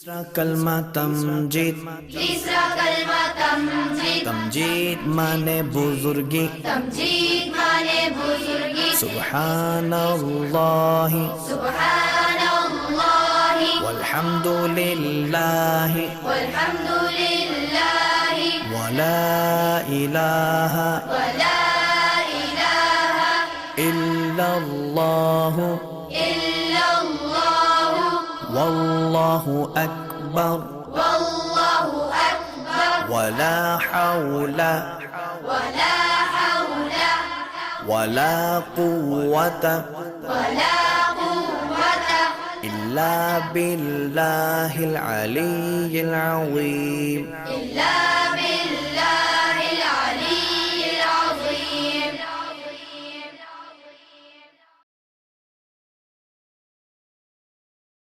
तीसरा कलमा तमजीद। तीसरा कलमा तमजीद। तमजीद माने बुजुर्गी। तमजीद माने बुजुर्गी। सुब्हानल्लाहि सुब्हानल्लाहि वल्हम्दुलिल्लाहि वल्हम्दुलिल्लाहि वला इलाहा वला इलाहा इल्लल्लाहु इल्लल्लाहु वल्लाहु अकबर वल्लाहु अकबर वला हौला वला हौला वला कुव्वता वला कुव्वता इल्ला बिल्लाहिल अलिय्यिल अज़ीम। इल्ला बिल्लाह